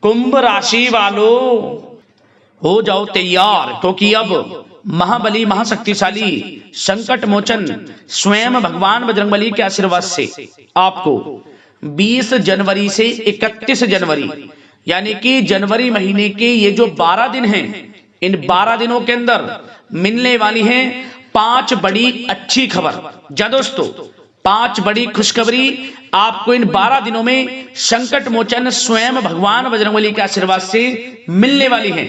कुंभ राशि वालों हो जाओ तैयार, क्योंकि अब महाबली महाशक्तिशाली संकट मोचन स्वयं भगवान बजरंगबली के आशीर्वाद से आपको 20 जनवरी से 31 जनवरी यानी कि जनवरी महीने के ये जो 12 दिन हैं, इन 12 दिनों के अंदर मिलने वाली हैं 5 बड़ी अच्छी खबर। जा दोस्तों, 5 बड़ी खुशखबरी आपको इन 12 दिनों में संकट मोचन स्वयं भगवान बजरंगबली के आशीर्वाद से मिलने वाली हैं।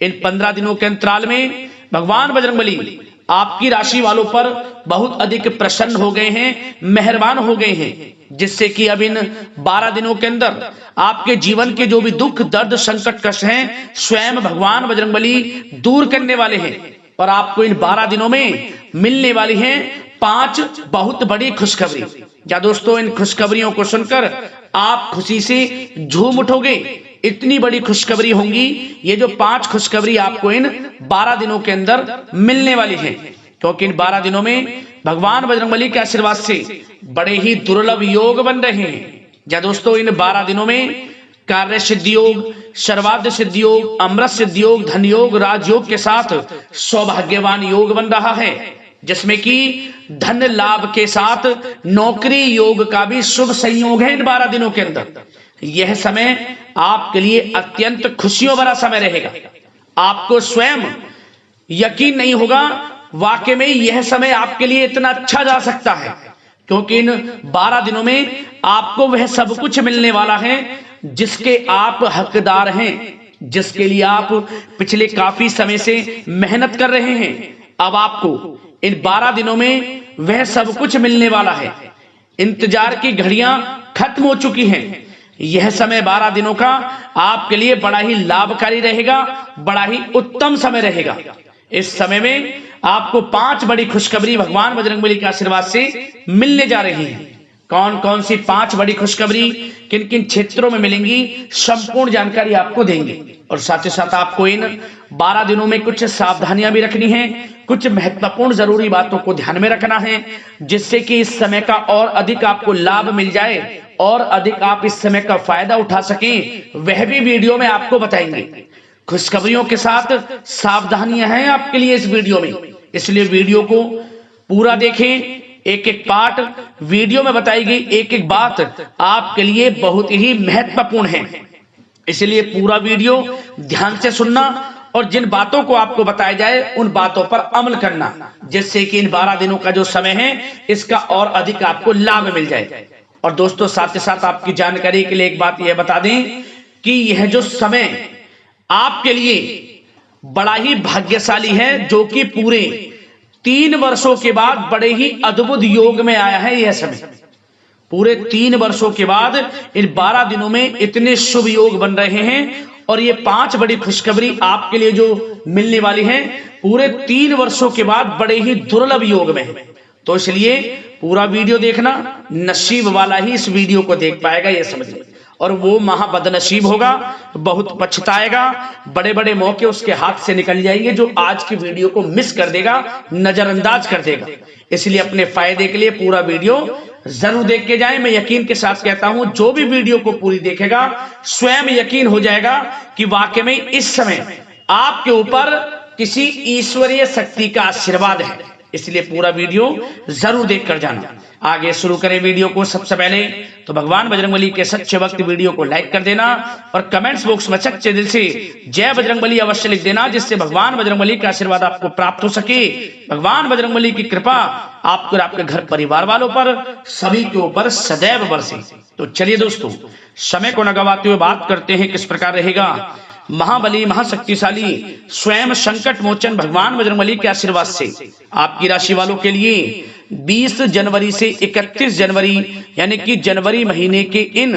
इन 15 दिनों के अंतराल में भगवान बजरंगबली आपकी राशि वालों पर बहुत अधिक प्रसन्न हो गए हैं, मेहरबान हो गए हैं, जिससे कि अब इन 12 दिनों के अंदर आपके जीवन के जो भी दुख दर्द संकट कष्ट हैं स्वयं भगवान बजरंगबली दूर करने वाले हैं। और आपको इन 12 दिनों में मिलने वाली हैं 5 बहुत बड़ी खुशखबरी। या दोस्तों, इन खुशखबरियों को सुनकर आप खुशी से झूम उठोगे। इतनी बड़ी खुशखबरी होंगी ये जो 5 खुशखबरी आपको इन 12 दिनों के अंदर मिलने वाली है, क्योंकि इन 12 दिनों में भगवान बजरंगबली के आशीर्वाद से बड़े ही दुर्लभ योग बन रहे हैं। या दोस्तों, इन 12 दिनों में कार्य सिद्धि योग, सर्वार्थ सिद्धि योग, अमृत सिद्धि योग, धन योग, राजयोग के साथ सौभाग्यवान योग बन रहा है, जिसमें कि धन लाभ के साथ नौकरी योग का भी शुभ संयोग है। इन 12 दिनों के अंदर यह समय आपके लिए अत्यंत खुशियों भरा समय रहेगा। आपको स्वयं यकीन नहीं होगा वाकई में यह समय आपके लिए इतना अच्छा जा सकता है, क्योंकि इन 12 दिनों में आपको वह सब कुछ मिलने वाला है जिसके आप हकदार हैं, जिसके लिए आप पिछले काफी समय से मेहनत कर रहे हैं। अब आपको इन 12 दिनों में वह सब कुछ मिलने वाला है। इंतजार की घड़ियां खत्म हो चुकी हैं। यह समय 12 दिनों का आपके लिए बड़ा ही लाभकारी रहेगा, बड़ा ही उत्तम समय रहेगा। इस समय में आपको 5 बड़ी खुशखबरी भगवान बजरंगबली के आशीर्वाद से मिलने जा रही हैं। कौन कौन सी 5 बड़ी खुशखबरी किन किन क्षेत्रों में मिलेंगी, संपूर्ण जानकारी आपको देंगे। और साथ ही साथ आपको इन 12 दिनों में कुछ सावधानियां भी रखनी है, कुछ महत्वपूर्ण जरूरी बातों को ध्यान में रखना है, जिससे कि इस समय का और अधिक आपको लाभ मिल जाए और अधिक आप इस समय का फायदा उठा सकें, वह भी वीडियो में आपको बताएंगे। खुशखबरियों के साथ सावधानियां हैं आपके लिए इस वीडियो में, इसलिए वीडियो को पूरा देखें। एक एक पार्ट वीडियो में बताई गई एक एक बात आपके लिए बहुत ही महत्वपूर्ण है, इसलिए पूरा वीडियो ध्यान से सुनना और जिन बातों को आपको बताया जाए उन बातों पर अमल करना, जिससे कि इन 12 दिनों का जो समय है इसका और अधिक आपको लाभ मिल जाए। और दोस्तों, साथ ही साथ आपकी जानकारी के लिए एक बात यह बता दें कि यह जो समय आपके लिए बड़ा ही भाग्यशाली है, जो कि पूरे 3 वर्षों के बाद बड़े ही अद्भुत योग में आया है। यह समय पूरे 3 वर्षों के बाद इन 12 दिनों में इतने शुभ योग बन रहे हैं, और ये 5 बड़ी खुशखबरी आपके लिए जो मिलने वाली है पूरे 3 वर्षों के बाद बड़े ही दुर्लभ योग में है। तो इसलिए पूरा वीडियो देखना, नसीब वाला ही इस वीडियो को देख पाएगा, यह समझिए, और वो महाबदनसीब होगा, बहुत पछताएगा। बड़े बड़े मौके उसके हाथ से निकल जाएंगे जो आज की वीडियो को मिस कर देगा, नजरअंदाज कर देगा। इसलिए अपने फायदे के लिए पूरा वीडियो जरूर देख के जाएं। मैं यकीन के साथ कहता हूं, जो भी वीडियो को पूरी देखेगा स्वयं यकीन हो जाएगा कि वाकई में इस समय आपके ऊपर किसी ईश्वरीय शक्ति का आशीर्वाद है। इसलिए पूरा वीडियो जरूर देख कर जाना। आगे शुरू करें वीडियो को। सबसे पहले तो भगवान बजरंगबली के सच्चे भक्त वीडियो को लाइक कर देना और कमेंट्स बॉक्स में सच्चे दिल से जय बजरंगबली अवश्य लिख देना, जिससे भगवान बजरंगबली का आशीर्वाद आपको प्राप्त हो सके। भगवान बजरंगबली की कृपा आपको और आपके घर परिवार वालों पर सभी के ऊपर सदैव बरसे। तो चलिए दोस्तों, समय को न गवाते हुए बात करते हैं किस प्रकार रहेगा महाबली महाशक्तिशाली स्वयं संकट मोचन भगवान बजरंगबली के आशीर्वाद से आपकी राशि वालों के लिए 20 जनवरी से 31 जनवरी यानी कि जनवरी महीने के इन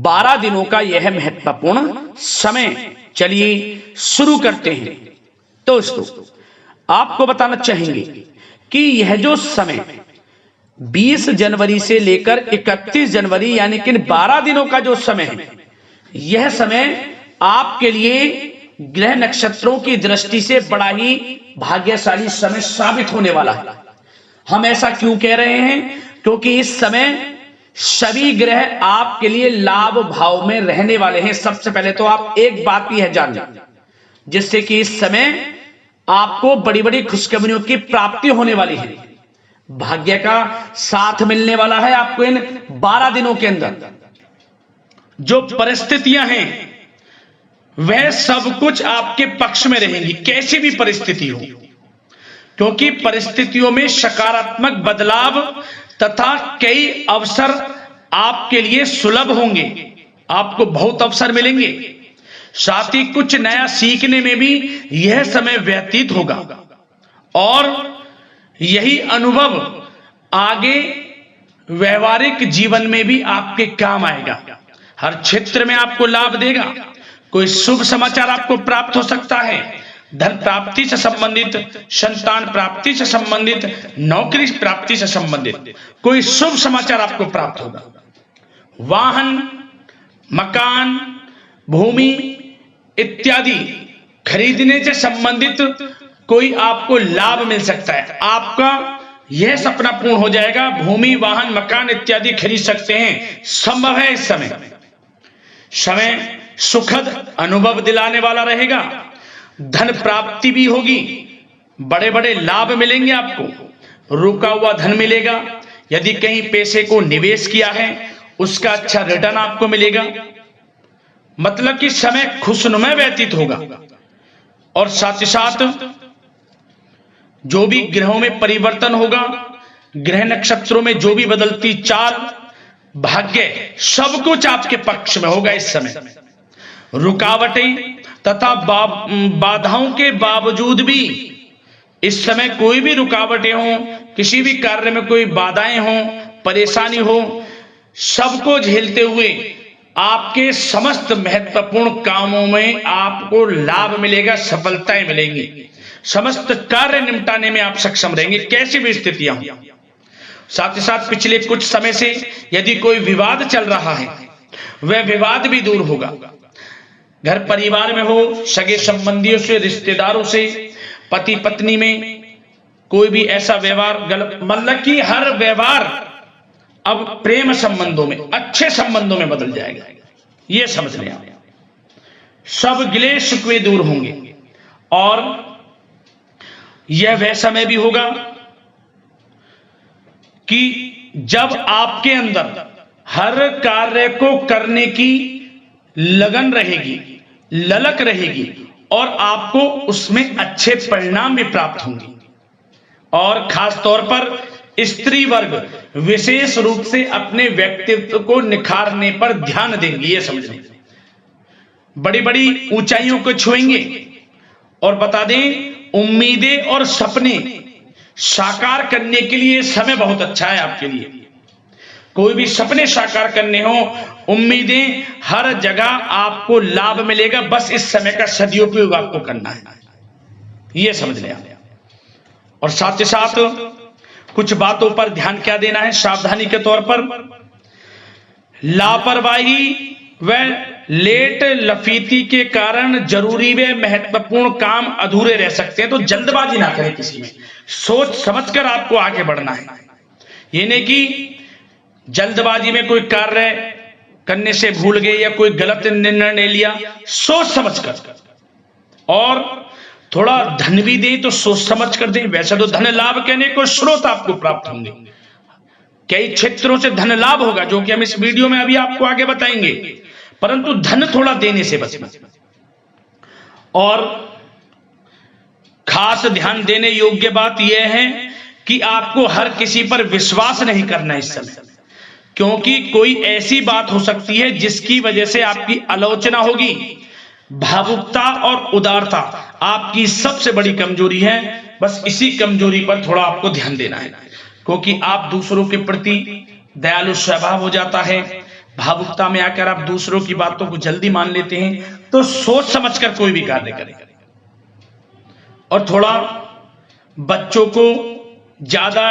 12 दिनों का यह महत्वपूर्ण समय। चलिए शुरू करते हैं। दोस्तों, आपको बताना चाहेंगे कि यह जो समय 20 जनवरी से लेकर 31 जनवरी यानी कि 12 दिनों का जो समय है, यह समय आपके लिए ग्रह नक्षत्रों की दृष्टि से बड़ा ही भाग्यशाली समय साबित होने वाला है। हम ऐसा क्यों कह रहे हैं? क्योंकि इस समय सभी ग्रह आपके लिए लाभ भाव में रहने वाले हैं। सबसे पहले तो आप एक बात ही है जान, जिससे कि इस समय आपको बड़ी बड़ी खुशखबरियों की प्राप्ति होने वाली है। भाग्य का साथ मिलने वाला है आपको इन 12 दिनों के अंदर। जो परिस्थितियां हैं वह सब कुछ आपके पक्ष में रहेंगी, कैसी भी परिस्थिति हो, क्योंकि परिस्थितियों में सकारात्मक बदलाव तथा कई अवसर आपके लिए सुलभ होंगे। आपको बहुत अवसर मिलेंगे, साथ ही कुछ नया सीखने में भी यह समय व्यतीत होगा और यही अनुभव आगे व्यवहारिक जीवन में भी आपके काम आएगा। हर क्षेत्र में आपको लाभ देगा। कोई शुभ समाचार आपको प्राप्त हो सकता है। धन प्राप्ति से संबंधित, संतान प्राप्ति से संबंधित, नौकरी प्राप्ति से संबंधित कोई शुभ समाचार आपको प्राप्त होगा। वाहन, मकान, भूमि इत्यादि खरीदने से संबंधित कोई आपको लाभ मिल सकता है। आपका यह सपना पूर्ण हो जाएगा। भूमि, वाहन, मकान इत्यादि खरीद सकते हैं, संभव है। इस समय सुखद अनुभव दिलाने वाला रहेगा। धन प्राप्ति भी होगी, बड़े बड़े लाभ मिलेंगे आपको। रुका हुआ धन मिलेगा। यदि कहीं पैसे को निवेश किया है उसका अच्छा रिटर्न आपको मिलेगा। मतलब कि समय खुशनुमा व्यतीत होगा। और साथ ही साथ जो भी ग्रहों में परिवर्तन होगा, ग्रह नक्षत्रों में जो भी बदलती चाल, भाग्य, सब कुछ आपके पक्ष में होगा। इस समय रुकावटें तथा बाधाओं के बावजूद भी इस समय कोई भी रुकावटें हो, किसी भी कार्य में कोई बाधाएं हो, परेशानी हो, सबको झेलते हुए आपके समस्त महत्वपूर्ण कामों में आपको लाभ मिलेगा, सफलताएं मिलेंगी। समस्त कार्य निपटाने में आप सक्षम रहेंगे, कैसी भी स्थितियां हो। साथ ही साथ पिछले कुछ समय से यदि कोई विवाद चल रहा है वह विवाद भी दूर होगा। घर परिवार में हो, सगे संबंधियों से, रिश्तेदारों से, पति पत्नी में कोई भी ऐसा व्यवहार गलत, मतलब कि हर व्यवहार अब प्रेम संबंधों में, अच्छे संबंधों में बदल जाएगा। यह समझ लें आप। सब गिले शिकवे दूर होंगे और यह वह समय भी होगा कि जब आपके अंदर हर कार्य को करने की लगन रहेगी, ललक रहेगी और आपको उसमें अच्छे परिणाम भी प्राप्त होंगे। और खास तौर पर स्त्री वर्ग विशेष रूप से अपने व्यक्तित्व को निखारने पर ध्यान देंगी। ये समझें, बड़ी बड़ी ऊंचाइयों को छुएंगे। और बता दें, उम्मीदें और सपने साकार करने के लिए समय बहुत अच्छा है आपके लिए। कोई भी सपने साकार करने हो, उम्मीदें, हर जगह आपको लाभ मिलेगा। बस इस समय का सदुपयोग आपको करना है, यह समझ लें आप। और साथ ही साथ कुछ बातों पर ध्यान क्या देना है सावधानी के तौर पर। लापरवाही व लेट लफीती के कारण जरूरी व महत्वपूर्ण काम अधूरे रह सकते हैं। तो जल्दबाजी ना करें किसी में, सोच समझकर आपको आगे बढ़ना है। ये नहीं कि जल्दबाजी में कोई कार्य करने से भूल गए या कोई गलत निर्णय ले लिया। सोच समझकर, और थोड़ा धन भी दें तो सोच समझ कर दें। वैसे तो धन लाभ कहने को स्रोत आपको प्राप्त होंगे, कई क्षेत्रों से धन लाभ होगा, जो कि हम इस वीडियो में अभी आपको आगे बताएंगे। परंतु धन थोड़ा देने से बचना। और खास ध्यान देने योग्य बात यह है कि आपको हर किसी पर विश्वास नहीं करना इस समय, क्योंकि कोई ऐसी बात हो सकती है जिसकी वजह से आपकी आलोचना होगी। भावुकता और उदारता आपकी सबसे बड़ी कमजोरी है। बस इसी कमजोरी पर थोड़ा आपको ध्यान देना है, क्योंकि आप दूसरों के प्रति दयालु स्वभाव हो जाता है। भावुकता में आकर आप दूसरों की बातों को जल्दी मान लेते हैं। तो सोच समझकर कोई भी कार्य करें। और थोड़ा बच्चों को ज्यादा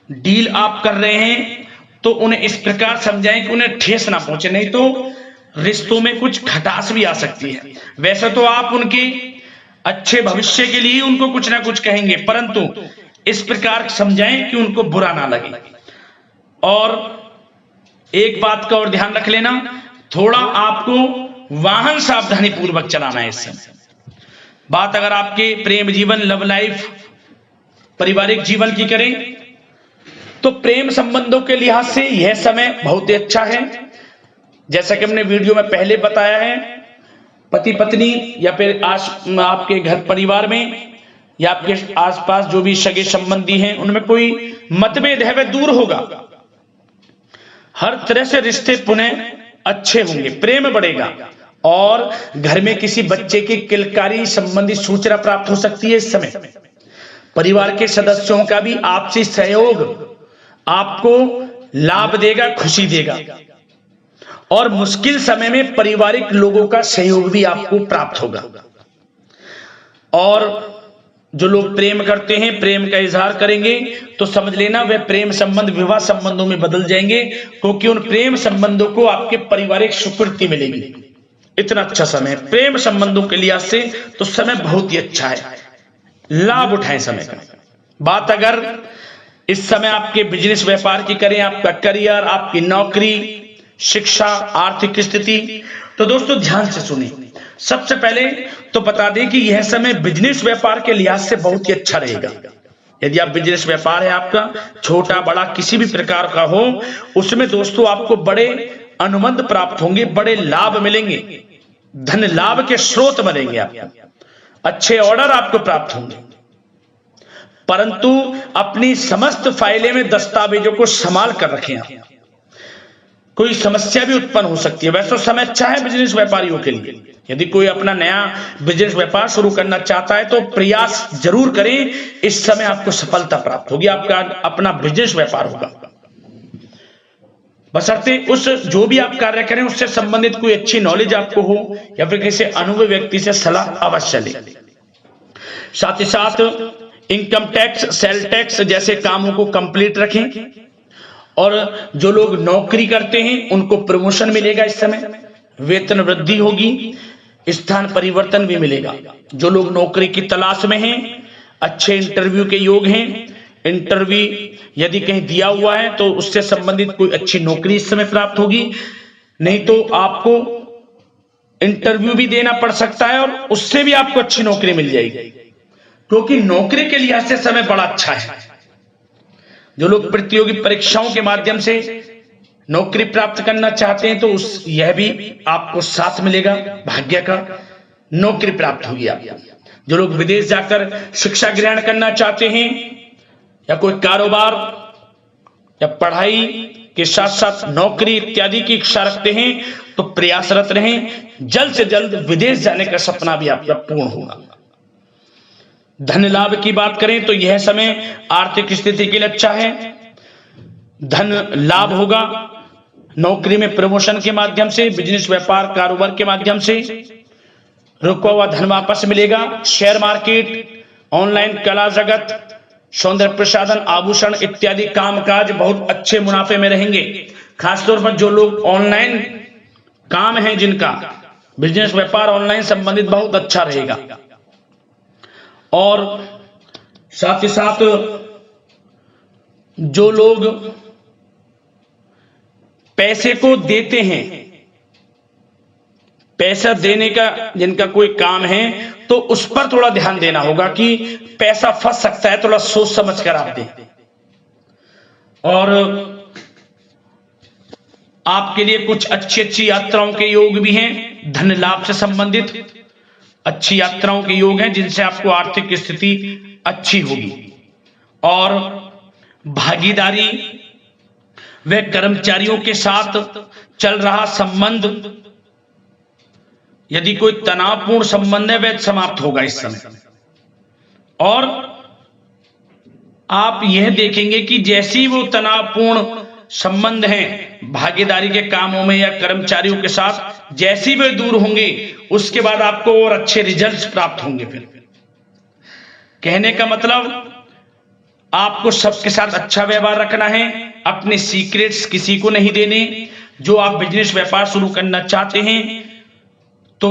डील आप कर रहे हैं तो उन्हें इस प्रकार समझाएं कि उन्हें ठेस ना पहुंचे, नहीं तो रिश्तों में कुछ खटास भी आ सकती है। वैसे तो आप उनके अच्छे भविष्य के लिए उनको कुछ ना कुछ कहेंगे, परंतु इस प्रकार समझाएं कि उनको बुरा ना लगे। और एक बात का और ध्यान रख लेना, थोड़ा आपको वाहन सावधानी पूर्वक चलाना है इस समय। बात अगर आपके प्रेम जीवन, लव लाइफ, पारिवारिक जीवन की करें तो प्रेम संबंधों के लिहाज से यह समय बहुत ही अच्छा है। जैसा कि हमने वीडियो में पहले बताया है, पति पत्नी या फिर आपके घर परिवार में या आपके आसपास जो भी सगे संबंधी हैं उनमें कोई मतभेद है वह दूर होगा। हर तरह से रिश्ते पुनः अच्छे होंगे, प्रेम बढ़ेगा और घर में किसी बच्चे की किलकारी संबंधी सूचना प्राप्त हो सकती है। इस समय परिवार के सदस्यों का भी आपसी सहयोग आपको लाभ देगा, खुशी देगा और मुश्किल समय में पारिवारिक लोगों का सहयोग भी आपको प्राप्त होगा। और जो लोग प्रेम करते हैं, प्रेम का इजहार करेंगे तो समझ लेना वे प्रेम संबंध विवाह संबंधों में बदल जाएंगे, क्योंकि उन प्रेम संबंधों को आपके पारिवारिक स्वीकृति मिलेगी। इतना अच्छा समय प्रेम संबंधों के लिहाज से तो समय बहुत ही अच्छा है, लाभ उठाएं समय का। बात अगर इस समय आपके बिजनेस व्यापार की करें, आपका करियर, आपकी नौकरी, शिक्षा, आर्थिक स्थिति, तो दोस्तों ध्यान से सुनिए। सबसे पहले तो बता दें कि यह समय बिजनेस व्यापार के लिहाज से बहुत ही अच्छा रहेगा। यदि आप बिजनेस व्यापार है आपका, छोटा बड़ा किसी भी प्रकार का हो, उसमें दोस्तों आपको बड़े अनुबंध प्राप्त होंगे, बड़े लाभ मिलेंगे, धन लाभ के स्रोत बनेंगे, आपको अच्छे ऑर्डर आपको प्राप्त होंगे। परंतु अपनी समस्त फाइलें में दस्तावेजों को संभाल कर रखें आप, कोई समस्या भी उत्पन्न हो सकती है। वैसे समय अच्छा है बिजनेस व्यापारियों के लिए। यदि कोई अपना नया बिजनेस व्यापार शुरू करना चाहता है तो प्रयास जरूर करें, इस समय आपको सफलता प्राप्त होगी, आपका अपना बिजनेस व्यापार होगा। बशर्ते उस जो भी आप कार्य करें उससे संबंधित कोई अच्छी नॉलेज आपको हो या फिर किसी अनुभवी व्यक्ति से सलाह अवश्य लें। साथ ही साथ इनकम टैक्स, सेल टैक्स जैसे कामों को कंप्लीट रखें और जो लोग नौकरी करते हैं उनको प्रमोशन मिलेगा, इस समय वेतन वृद्धि होगी, स्थान परिवर्तन भी मिलेगा। जो लोग नौकरी की तलाश में हैं, अच्छे इंटरव्यू के योग हैं, इंटरव्यू यदि कहीं दिया हुआ है तो उससे संबंधित कोई अच्छी नौकरी इस समय प्राप्त होगी। नहीं तो आपको इंटरव्यू भी देना पड़ सकता है और उससे भी आपको अच्छी नौकरी मिल जाएगी, क्योंकि नौकरी के लिहाज से समय बड़ा अच्छा है। जो लोग प्रतियोगी परीक्षाओं के माध्यम से नौकरी प्राप्त करना चाहते हैं तो यह भी आपको साथ मिलेगा, भाग्य का नौकरी प्राप्त होगी आपको। जो लोग विदेश जाकर शिक्षा ग्रहण करना चाहते हैं या कोई कारोबार या पढ़ाई के साथ साथ नौकरी इत्यादि की इच्छा रखते हैं तो प्रयासरत रहें, जल्द से जल्द विदेश जाने का सपना भी आपका पूर्ण होगा। धन लाभ की बात करें तो यह समय आर्थिक स्थिति के लिए अच्छा है, धन लाभ होगा, नौकरी में प्रमोशन के माध्यम से, बिजनेस व्यापार कारोबार के माध्यम से रुका हुआ धन वापस मिलेगा। शेयर मार्केट, ऑनलाइन कला जगत, सौंदर्य प्रसाधन, आभूषण इत्यादि कामकाज बहुत अच्छे मुनाफे में रहेंगे। खासतौर पर जो लोग ऑनलाइन काम है, जिनका बिजनेस व्यापार ऑनलाइन संबंधित, बहुत अच्छा रहेगा। और साथ ही साथ जो लोग पैसे को देते हैं, पैसा देने का जिनका कोई काम है तो उस पर थोड़ा ध्यान देना होगा कि पैसा फंस सकता है, थोड़ा सोच समझ कर आप दें। और आपके लिए कुछ अच्छी यात्राओं के योग भी हैं, धन लाभ से संबंधित अच्छी यात्राओं के योग हैं जिनसे आपको आर्थिक स्थिति अच्छी होगी। और भागीदारी व कर्मचारियों के साथ चल रहा संबंध, यदि कोई तनावपूर्ण संबंध है वह समाप्त होगा इस समय। और आप यह देखेंगे कि जैसे ही वो तनावपूर्ण संबंध हैं भागीदारी के कामों में या कर्मचारियों के साथ, जैसे ही वे दूर होंगे उसके बाद आपको और अच्छे रिजल्ट्स प्राप्त होंगे। फिर कहने का मतलब आपको सबके साथ अच्छा व्यवहार रखना है, अपने सीक्रेट्स किसी को नहीं देने। जो आप बिजनेस व्यापार शुरू करना चाहते हैं तो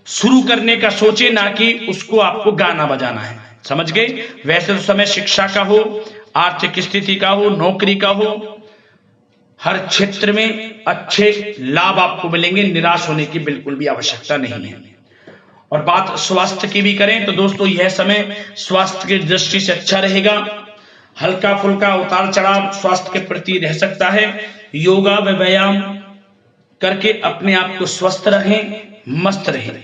शुरू करने का सोचे, ना कि उसको आपको गाना बजाना है, समझ गए। वैसे तो समय शिक्षा का हो, आर्थिक स्थिति का हो, नौकरी का हो, हर क्षेत्र में अच्छे लाभ आपको मिलेंगे, निराश होने की बिल्कुल भी आवश्यकता नहीं है। और बात स्वास्थ्य की भी करें तो दोस्तों यह समय स्वास्थ्य की दृष्टि से अच्छा रहेगा। हल्का फुल्का उतार चढ़ाव स्वास्थ्य के प्रति रह सकता है। योगा व व्यायाम करके अपने आप को स्वस्थ रखें, मस्त रहें।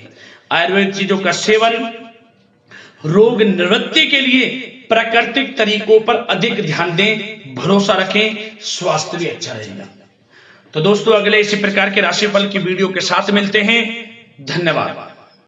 आयुर्वेद चीजों का सेवन, रोग निवृत्ति के लिए प्राकृतिक तरीकों पर अधिक ध्यान दें, भरोसा रखें, स्वास्थ्य भी अच्छा रहेगा। तो दोस्तों अगले इसी प्रकार के राशिफल की वीडियो के साथ मिलते हैं। धन्यवाद।